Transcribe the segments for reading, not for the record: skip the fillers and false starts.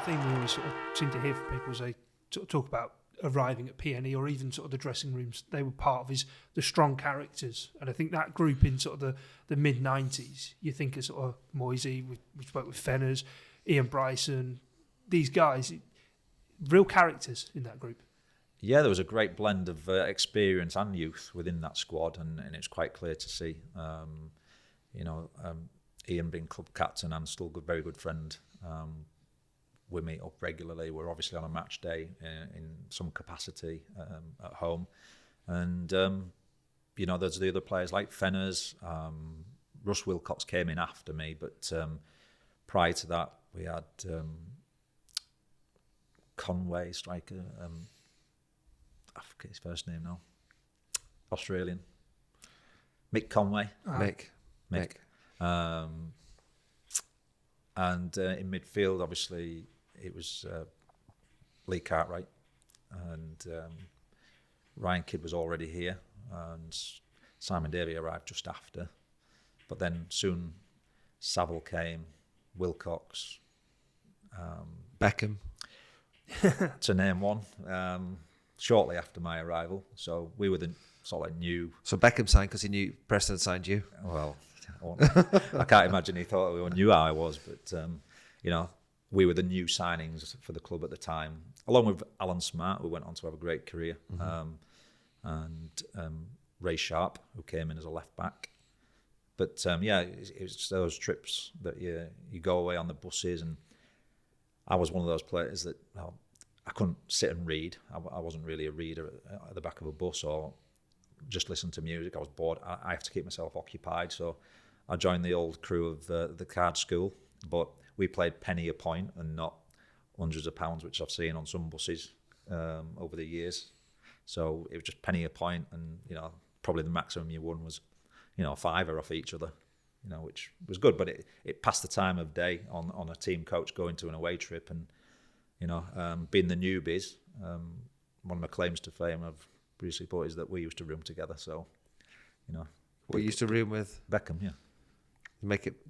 theme we always sort of seem to hear from people as they talk about arriving at PNE, or even sort of the dressing rooms they were part of, is the strong characters. And I think that group in sort of the mid-90s, you think of sort of Moisey, we spoke with Fenners, Ian Bryson, these guys, real characters in that group. Yeah, there was a great blend of experience and youth within that squad, and it's quite clear to see. Ian being club captain and still a very good friend. We meet up regularly. We're obviously on a match day in some capacity at home. And, there's the other players like Fenners. Russ Wilcox came in after me, but prior to that, we had Conway, striker. I forget his first name now. Australian. Mick Conway. Mick. And in midfield, obviously, it was Lee Cartwright, and Ryan Kidd was already here, and Simon Davey arrived just after. But then soon Saville came, Wilcox, Beckham, to name one, shortly after my arrival. So we were the sort of new. So Beckham signed because he knew Preston signed you? Well, I can't imagine he thought we knew how I was, but we were the new signings for the club at the time, along with Alan Smart, who went on to have a great career, and Ray Sharp, who came in as a left back. But it was those trips that you go away on the buses, and I was one of those players that I couldn't sit and read. I wasn't really a reader at the back of a bus or just listen to music. I was bored. I have to keep myself occupied, so I joined the old crew of the card school, but we played penny a point and not hundreds of pounds, which I've seen on some buses over the years. So it was just penny a point, and probably the maximum you won was a fiver off each other, which was good, but it passed the time of day on a team coach going to an away trip, and being the newbies. One of my claims to fame I've previously put is that we used to room together. So, What you used to room with? Beckham, yeah.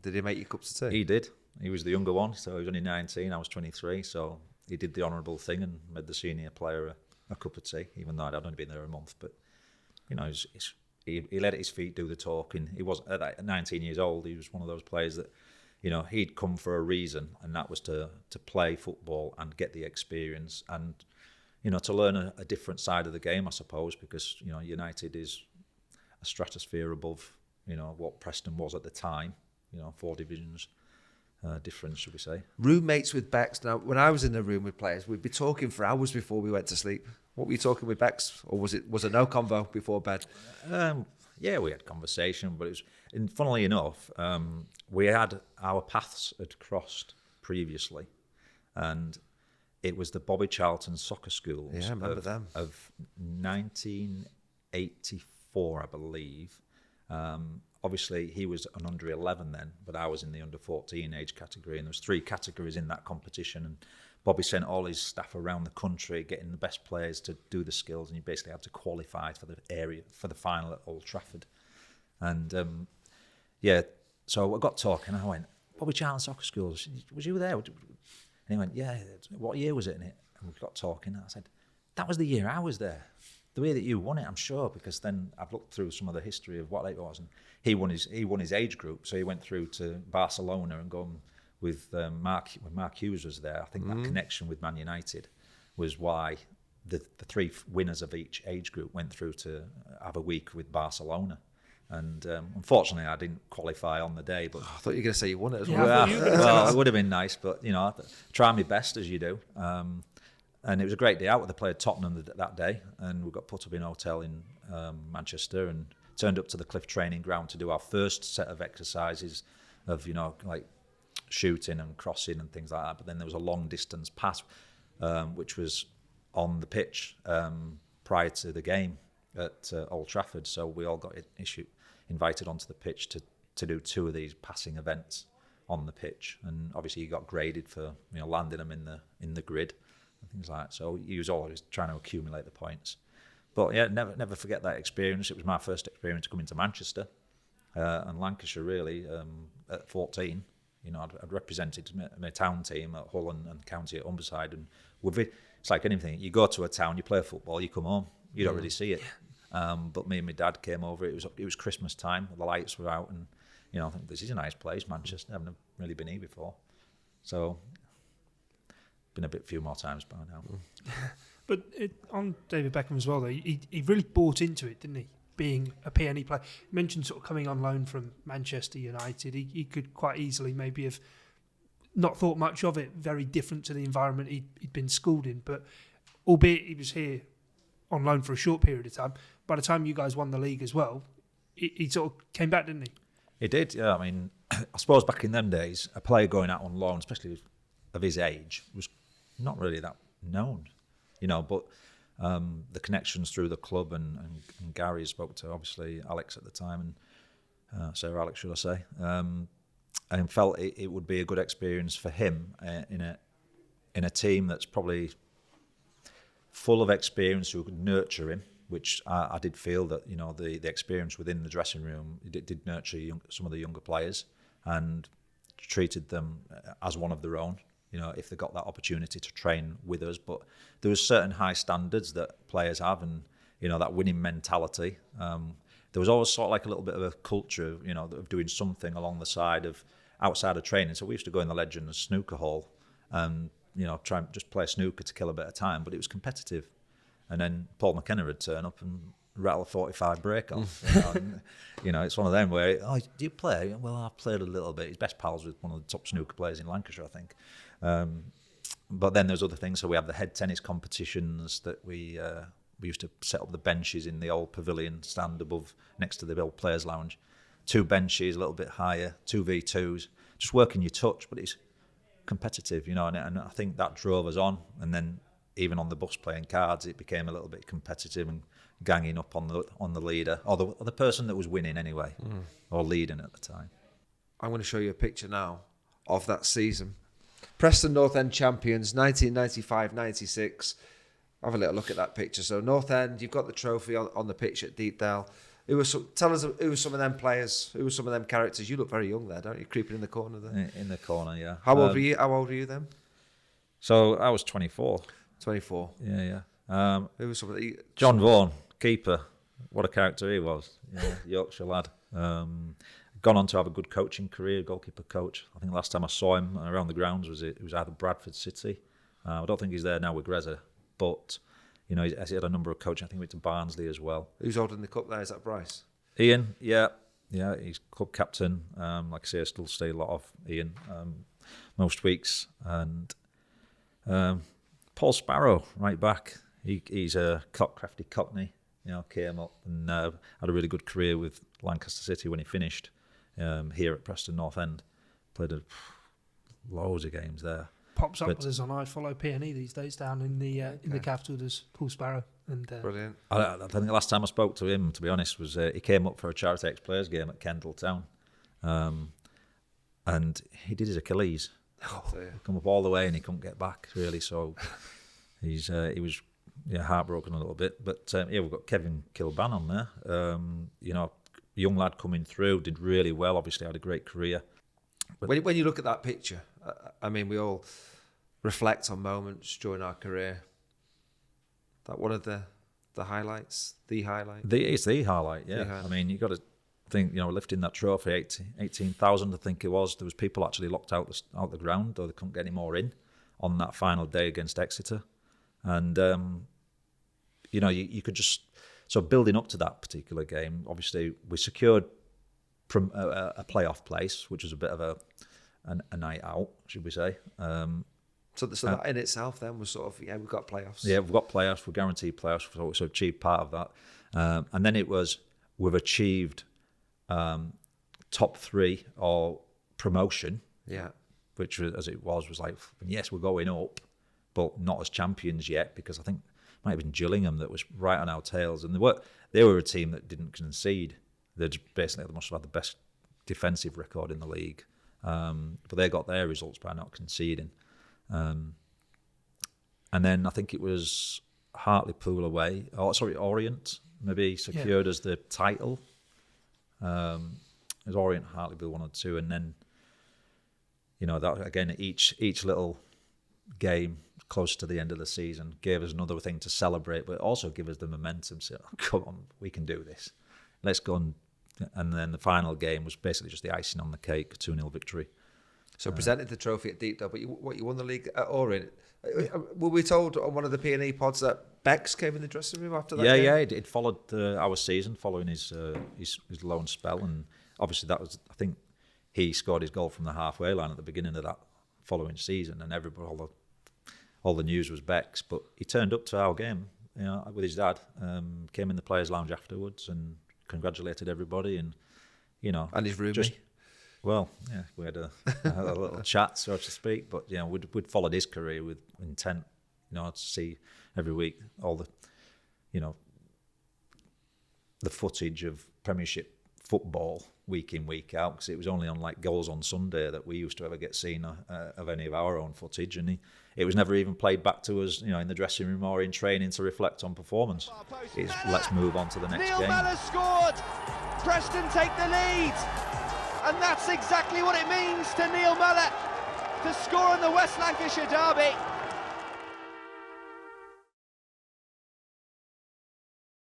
Did he make you cups of tea? He did. He was the younger one, so he was only 19. I was 23, so he did the honourable thing and made the senior player a cup of tea, even though I'd only been there a month. But he let his feet do the talking. He was at 19 years old. He was one of those players that, he'd come for a reason, and that was to play football and get the experience and, to learn a different side of the game, I suppose, because United is a stratosphere above, what Preston was at the time. 4 divisions difference, should we say? Roommates with Becks. Now, when I was in the room with players, we'd be talking for hours before we went to sleep. What were you talking with Becks, or was it no convo before bed? Yeah, we had conversation, but it was, and funnily enough, we had our paths had crossed previously, and it was the Bobby Charlton soccer schools. Yeah, I remember them. Of 1984, I believe. Obviously, he was an under 11 then, but I was in the under 14 age category, and there was 3 categories in that competition. And Bobby sent all his staff around the country, getting the best players to do the skills, and you basically had to qualify for the final at Old Trafford. And so I got talking. I went, Bobby Charlton Soccer Schools, was you there? And he went, yeah. What year was it in it? And we got talking. And I said, that was the year I was there. The way that you won it, I'm sure, because then I've looked through some of the history of what it was, and he won his age group, so he went through to Barcelona and gone with Mark. When Mark Hughes was there, I think that connection with Man United was why the 3 winners of each age group went through to have a week with Barcelona. And unfortunately, I didn't qualify on the day. But I thought you were going to say you won it as well. Well, it would have been nice, but I try my best as you do. And it was a great day out. They played Tottenham that day, and we got put up in a hotel in Manchester and turned up to the Cliff training ground to do our first set of exercises of, like shooting and crossing and things like that. But then there was a long distance pass, which was on the pitch prior to the game at Old Trafford. So we all got invited onto the pitch to do 2 of these passing events on the pitch. And obviously you got graded for landing them in the grid. Things like that. So he was always trying to accumulate the points. But yeah, never forget that experience. It was my first experience coming to Manchester and Lancashire, really, at 14. You know, I'd represented my town team at Hull and county at Humberside, and it's like anything. You go to a town, you play football, you come home, you don't really see it. But me and my dad came over. It was Christmas time. The lights were out, and you know, I think this is a nice place, Manchester. I haven't really been here before, so been a few more times by now. But on David Beckham as well, though, he really bought into it, didn't he? Being a PNE player, you mentioned sort of coming on loan from Manchester United. He could quite easily maybe have not thought much of it. Very different to the environment he'd been schooled in. But albeit he was here on loan for a short period of time, by the time you guys won the league as well, he sort of came back, didn't he? He did, yeah. I mean, I suppose back in them days, a player going out on loan, especially of his age, was not really that known, you know. But the connections through the club and Gary spoke to obviously Alex at the time, and Sir Alex, should I say, and felt it would be a good experience for him in a team that's probably full of experience who could nurture him. Which I did feel that, you know, the experience within the dressing room did nurture some of the younger players and treated them as one of their own, you know, if they got that opportunity to train with us. But there was certain high standards that players have, and, you know, that winning mentality. There was always sort of like a little bit of a culture, you know, of doing something along the side of outside of training. So we used to go in the Legends snooker hall and, you know, try and just play snooker to kill a bit of time, but it was competitive. And then Paul McKenna would turn up and rattle a 45 break off. You know, it's one of them where, oh, do you play? Well, I've played a little bit. His best pals with one of the top snooker players in Lancashire, I think. But then there's other things. So we have the head tennis competitions that we used to set up the benches in the old pavilion stand above, next to the old players' lounge. 2 benches, a little bit higher, 2v2s, just working your touch, but it's competitive, you know, and I think that drove us on. And then even on the bus playing cards, it became a little bit competitive and ganging up on the leader, or the person that was winning anyway, or leading at the time. I'm going to show you a picture now of that season. Preston North End champions, 1995-96. Have a little look at that picture. So North End, you've got the trophy on the pitch at Deepdale. Tell us who were some of them players, who were some of them characters. You look very young there, don't you? Creeping in the corner there. In the corner, yeah. How old were you? How old were you then? So I was 24. 24. Yeah. Who was some of the... John Vaughan, keeper. What a character he was. Yeah, Yorkshire lad. Gone on to have a good coaching career, goalkeeper coach. I think last time I saw him around the grounds was either Bradford City. I don't think he's there now with Greza, but you know, he had a number of coaching. I think he went to Barnsley as well. Who's holding the cup there? Is that Bryce? Ian, yeah, he's club captain. Like I say, I still see a lot of Ian most weeks, and Paul Sparrow, right back. He's a crafty Cockney. You know, came up and had a really good career with Lancaster City when he finished here at Preston North End. Played loads of games there. Pops up with us on I Follow PNE these days down in the capital. There's Paul Sparrow. And brilliant. I think the last time I spoke to him, to be honest, was he came up for a Charity X Players game at Kendal Town, and he did his Achilles. Come up all the way and he couldn't get back really. So he was heartbroken a little bit. But we've got Kevin Kilban on there. You know, young lad coming through, did really well. Obviously had a great career. But when you look at that picture, I mean, we all reflect on moments during our career. That one of the highlights, the highlight. It's the highlight, yeah. I mean, you got to think, you know, lifting that trophy, 18,000, I think it was. There was people actually locked out the ground, or they couldn't get any more in on that final day against Exeter. And you know, you could just, so building up to that particular game, obviously we secured a playoff place, which was a bit of a night out, should we say. So that in itself then was sort of, we've got playoffs. Yeah, we've got playoffs, we're guaranteed playoffs, so we've achieved part of that. And then it was, we've achieved top 3 or promotion. Yeah. Which, as it was like, yes, we're going up, but not as champions yet, because I think it might have been Gillingham that was right on our tails. And they were a team that didn't concede. They must have had the best defensive record in the league. But they got their results by not conceding. And then I think it was Hartlepool away. Orient maybe secured as the title. It was Orient, Hartlepool 1 or 2, and then you know, that again, each little game close to the end of the season gave us another thing to celebrate, but also give us the momentum. So, come on, we can do this. Let's go and then the final game was basically just the icing on the cake, 2-0 victory. So presented the trophy at Deepdale, but you won the league at Orient. Were we told on one of the PNE pods that Becks came in the dressing room after that game? Yeah, it followed our season, following his loan spell, and obviously that was, I think, he scored his goal from the halfway line at the beginning of that following season, and everybody, all the news was Becks, but he turned up to our game, you know, with his dad, came in the players' lounge afterwards and congratulated everybody, and you know, and his roomie. Well, yeah, we had a little chat, so to speak, but you know, we'd followed his career with intent, you know, to see every week all the, you know, the footage of Premiership football week in, week out, because it was only on like Goals on Sunday that we used to ever get seen of any of our own footage, and it was never even played back to us, you know, in the dressing room or in training to reflect on performance. It's let's move on to the next game. Neil Mellor scored. Preston take the lead. And that's exactly what it means to Neil Mellor to score in the West Lancashire derby.